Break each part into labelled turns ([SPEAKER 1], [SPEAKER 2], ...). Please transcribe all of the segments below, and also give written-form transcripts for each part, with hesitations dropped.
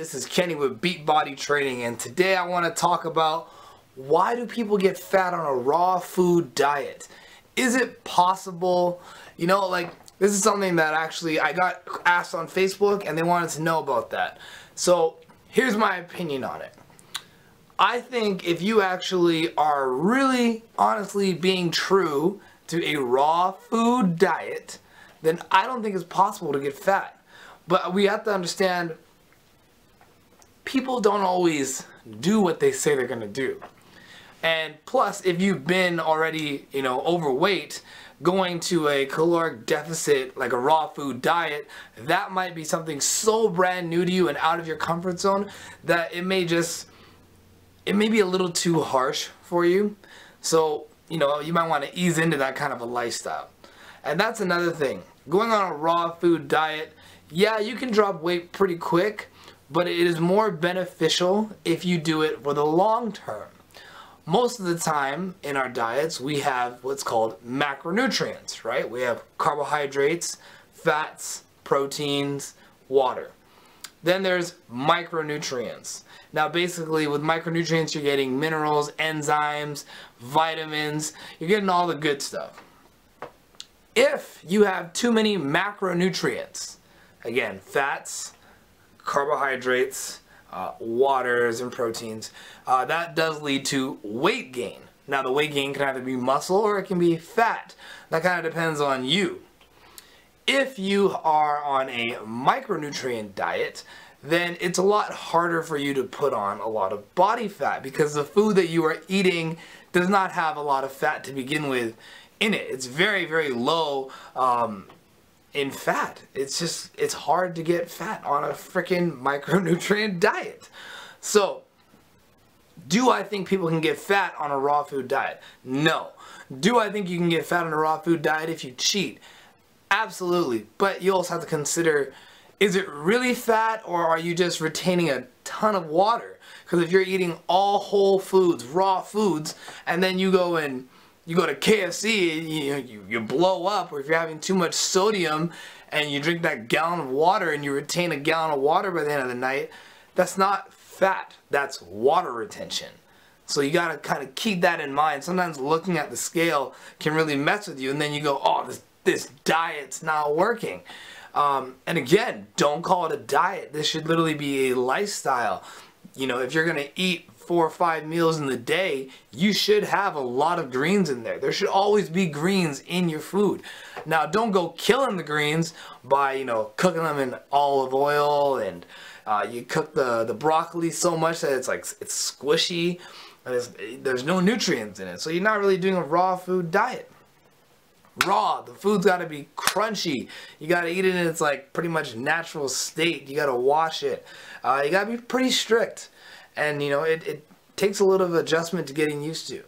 [SPEAKER 1] this is Kenny with Beat Body Training, and today I want to talk about why do people get fat on a raw food diet? Is it possible? You know, like, this is something that actually I got asked on Facebook and they wanted to know about that. So here's my opinion on it. I think if you actually are really honestly being true to a raw food diet, then I don't think it's possible to get fat. But we have to understand, people don't always do what they say they're going to do. And plus, if you've been already, overweight, going to a caloric deficit like a raw food diet, that might be something so brand new to you and out of your comfort zone that it may be a little too harsh for you. So, you might want to ease into that kind of a lifestyle. And that's another thing. Going on a raw food diet, yeah, you can drop weight pretty quick, but it is more beneficial if you do it for the long term. Most of the time in our diets, we have what's called macronutrients, right? We have carbohydrates, fats, proteins, water. Then there's micronutrients. Now basically with micronutrients, you're getting minerals, enzymes, vitamins, you're getting all the good stuff. If you have too many macronutrients, again, fats, carbohydrates, waters, and proteins, that does lead to weight gain. Now the weight gain can either be muscle or it can be fat. That kind of depends on you. If you are on a micronutrient diet, then it's a lot harder for you to put on a lot of body fat because the food that you are eating does not have a lot of fat to begin with in it. It's very, very low in fat. It's hard to get fat on a freaking micronutrient diet. So, do I think people can get fat on a raw food diet? No. Do I think you can get fat on a raw food diet if you cheat? Absolutely. But you also have to consider, is it really fat or are you just retaining a ton of water? Because if you're eating all whole foods, raw foods, and then you go to KFC, you blow up, or if you're having too much sodium and you drink that gallon of water and you retain a gallon of water by the end of the night, that's not fat, that's water retention. So you gotta kind of keep that in mind. Sometimes looking at the scale can really mess with you, and then you go, oh, this diet's not working. And again, don't call it a diet. This should literally be a lifestyle. If you're gonna eat 4 or 5 meals in the day, you should have a lot of greens in there. There should always be greens in your food. Now, don't go killing the greens by, cooking them in olive oil, and you cook the broccoli so much that it's squishy and there's no nutrients in it. So you're not really doing a raw food diet. Raw, the food's got to be crunchy. You got to eat it in its pretty much natural state. You got to wash it. You got to be pretty strict. And it takes a little of adjustment to getting used to.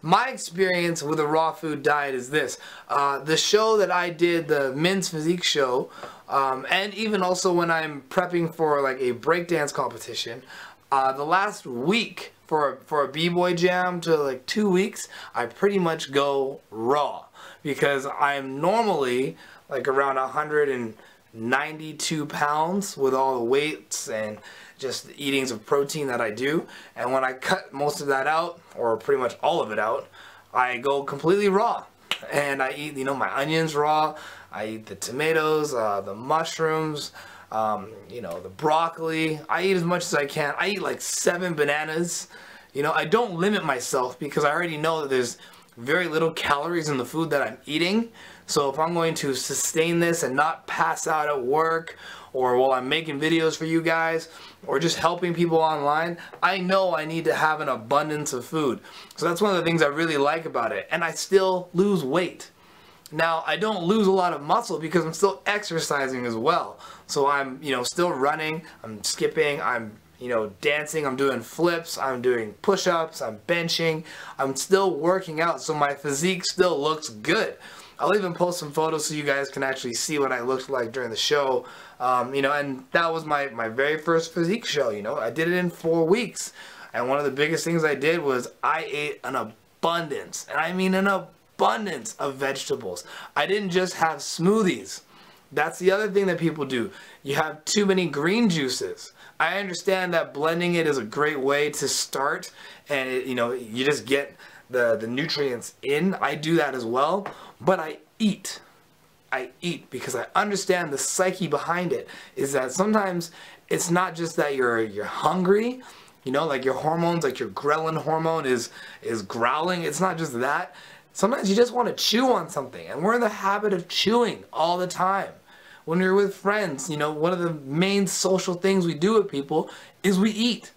[SPEAKER 1] My experience with a raw food diet is this. The show that I did, the Men's Physique show, and even also when I'm prepping for a breakdance competition, the last week for a b-boy jam to 2 weeks, I pretty much go raw because I'm normally around 192 pounds with all the weights and just the eatings of protein that I do. And when I cut most of that out, or pretty much all of it out, I go completely raw. And I eat, my onions raw, I eat the tomatoes, the mushrooms, the broccoli. I eat as much as I can. I eat 7 bananas. I don't limit myself because I already know that there's very little calories in the food that I'm eating. So if I'm going to sustain this and not pass out at work, or while I'm making videos for you guys, or just helping people online, I know I need to have an abundance of food. So that's one of the things I really like about it. And I still lose weight. Now, I don't lose a lot of muscle because I'm still exercising as well. So I'm, still running, I'm skipping, I'm, dancing, I'm doing flips, I'm doing push-ups, I'm benching, I'm still working out, so my physique still looks good. I'll even post some photos so you guys can actually see what I looked like during the show. And that was my very first physique show, I did it in 4 weeks. And one of the biggest things I did was I ate an abundance, and I mean an abundance of vegetables. I didn't just have smoothies. That's the other thing that people do. You have too many green juices. I understand that blending it is a great way to start, and it, you know, you just get the nutrients in. I do that as well, but I eat because I understand the psyche behind it is that sometimes it's not just that you're hungry, you know, like your hormones, like your ghrelin hormone is growling. It's not just that. Sometimes you just want to chew on something, and we're in the habit of chewing all the time. When you're with friends, you know, one of the main social things we do with people is we eat.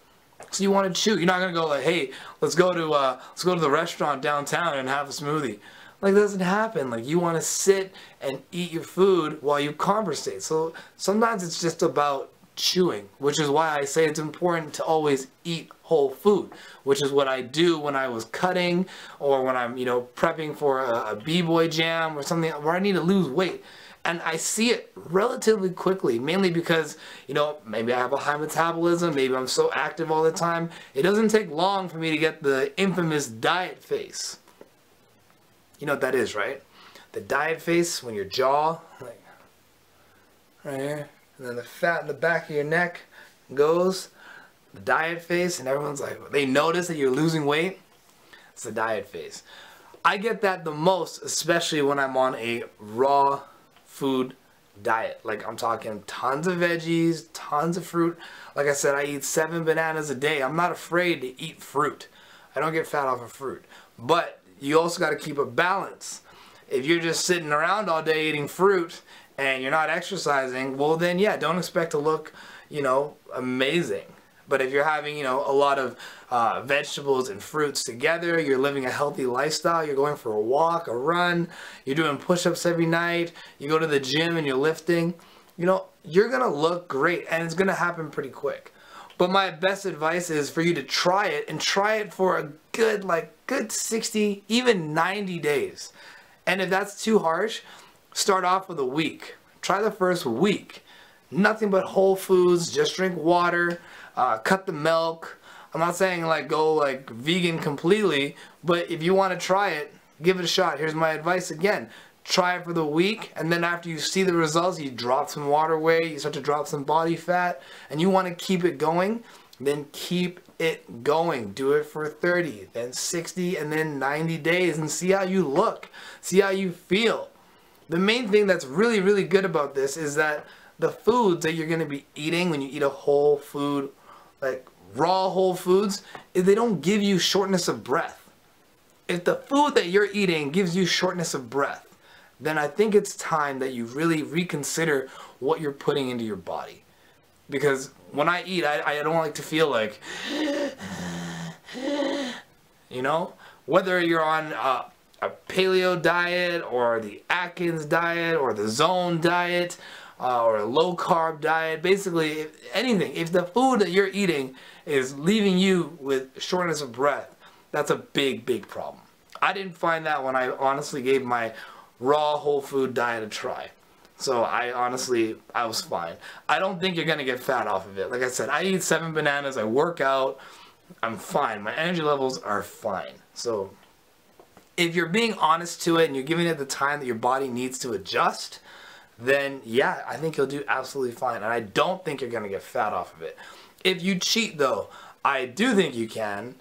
[SPEAKER 1] So you want to chew. You're not gonna go like, hey, let's go to the restaurant downtown and have a smoothie. Like, that doesn't happen. Like, you want to sit and eat your food while you conversate. So sometimes it's just about chewing, which is why I say it's important to always eat whole food, which is what I do when I was cutting or when I'm, you know, prepping for a b-boy jam or something where I need to lose weight. And I see it relatively quickly, mainly because, you know, maybe I have a high metabolism, maybe I'm so active all the time. It doesn't take long for me to get the infamous diet face. You know what that is, right? The diet face, when your jaw, like, right here, and then the fat in the back of your neck goes, the diet face, and everyone's like, they notice that you're losing weight. It's the diet face. I get that the most, especially when I'm on a raw food diet. Like, I'm talking tons of veggies, tons of fruit. Like I said, I eat 7 bananas a day. I'm not afraid to eat fruit. I don't get fat off of fruit. But you also got to keep a balance. If you're just sitting around all day eating fruit and you're not exercising, well then yeah, don't expect to look, you know, amazing. But if you're having, you know, a lot of vegetables and fruits together, you're living a healthy lifestyle, you're going for a walk, a run, you're doing push-ups every night, you go to the gym and you're lifting, you know, you're going to look great, and it's going to happen pretty quick. But my best advice is for you to try it, and try it for a good 60, even 90 days. And if that's too harsh, start off with a week. Try the first week. Nothing but whole foods, just drink water, cut the milk. I'm not saying like go like vegan completely, but if you want to try it, give it a shot. Here's my advice again. Try it for the week, and then after you see the results, you drop some water weight, you start to drop some body fat, and you want to keep it going, then keep it going. Do it for 30, then 60, and then 90 days, and see how you look. See how you feel. The main thing that's really, really good about this is that the foods that you're going to be eating when you eat a whole food, like raw whole foods, is they don't give you shortness of breath. If the food that you're eating gives you shortness of breath, then I think it's time that you really reconsider what you're putting into your body. Because when I eat, I don't like to feel like, you know, whether you're on a paleo diet or the Atkins diet or the zone diet or a low carb diet, basically if anything, if the food that you're eating is leaving you with shortness of breath, that's a big, big problem. I didn't find that when I honestly gave my raw whole food diet a try. So I was fine. I don't think you're gonna get fat off of it. Like I said, I eat 7 bananas, I work out, I'm fine. My energy levels are fine. So if you're being honest to it and you're giving it the time that your body needs to adjust, then yeah, I think you'll do absolutely fine. And I don't think you're gonna get fat off of it. If you cheat though, I do think you can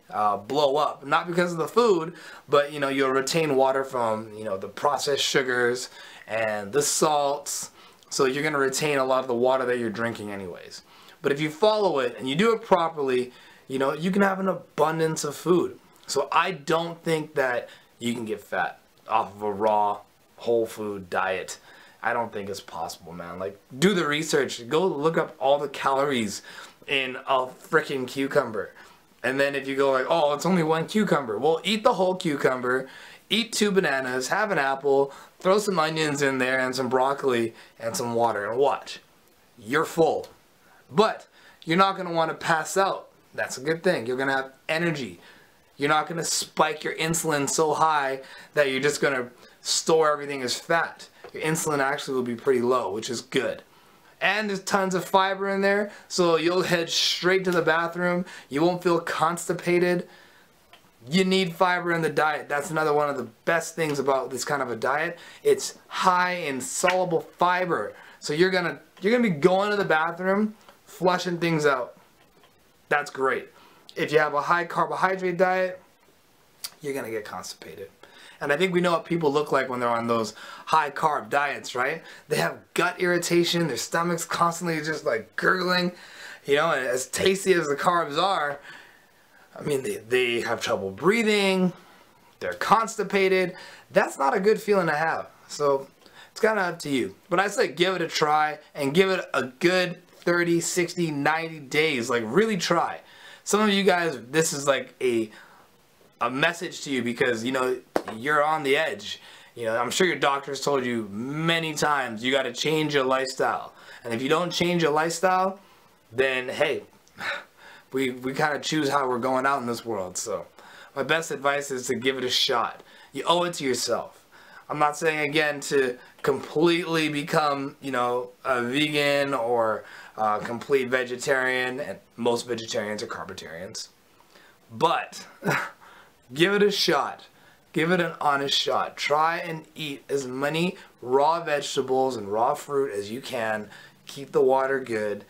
[SPEAKER 1] blow up, not because of the food, but you know, you'll retain water from, you know, the processed sugars and the salts, so you're going to retain a lot of the water that you're drinking anyways. But if you follow it and you do it properly, you know, you can have an abundance of food. So I don't think that you can get fat off of a raw whole food diet. I don't think it's possible, man. Like, do the research, go look up all the calories in a freaking cucumber. And then if you go like, oh, it's only 1 cucumber, well, eat the whole cucumber, eat 2 bananas, have an apple, throw some onions in there and some broccoli and some water, and watch. You're full. But you're not going to want to pass out. That's a good thing. You're going to have energy. You're not going to spike your insulin so high that you're just going to store everything as fat. Your insulin actually will be pretty low, which is good. And there's tons of fiber in there, so you'll head straight to the bathroom. You won't feel constipated. You need fiber in the diet. That's another one of the best things about this kind of a diet. It's high in soluble fiber. So you're gonna be going to the bathroom flushing things out. That's great. If you have a high carbohydrate diet, you're gonna get constipated. And I think we know what people look like when they're on those high carb diets, right? They have gut irritation, their stomach's constantly just like gurgling, you know, and as tasty as the carbs are, I mean, they have trouble breathing, they're constipated. That's not a good feeling to have. So it's kind of up to you. But I say give it a try and give it a good 30, 60, 90 days. Like really try. Some of you guys, this is like a message to you because, you know, you're on the edge. You know, I'm sure your doctor's told you many times you got to change your lifestyle. And if you don't change your lifestyle, then hey, we kind of choose how we're going out in this world. So my best advice is to give it a shot. You owe it to yourself. I'm not saying again to completely become, you know, a vegan or a complete vegetarian, and most vegetarians are carbitarians. But give it a shot. Give it an honest shot. Try and eat as many raw vegetables and raw fruit as you can. Keep the water good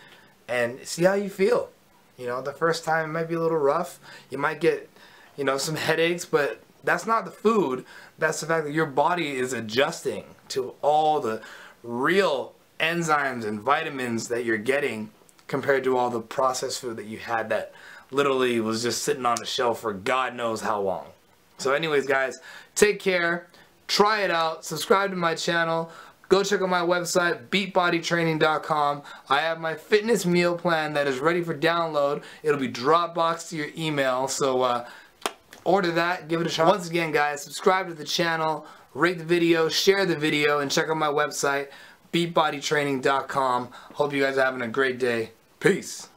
[SPEAKER 1] and see how you feel. You know, the first time it might be a little rough. You might get, you know, some headaches, but that's not the food. That's the fact that your body is adjusting to all the real enzymes and vitamins that you're getting compared to all the processed food that you had that literally was just sitting on the shelf for God knows how long. So anyways, guys, take care, try it out, subscribe to my channel, go check out my website, beatbodytraining.com. I have my fitness meal plan that is ready for download. It'll be Dropboxed to your email, so order that, give it a shot. Once again, guys, subscribe to the channel, rate the video, share the video, and check out my website, beatbodytraining.com. Hope you guys are having a great day. Peace.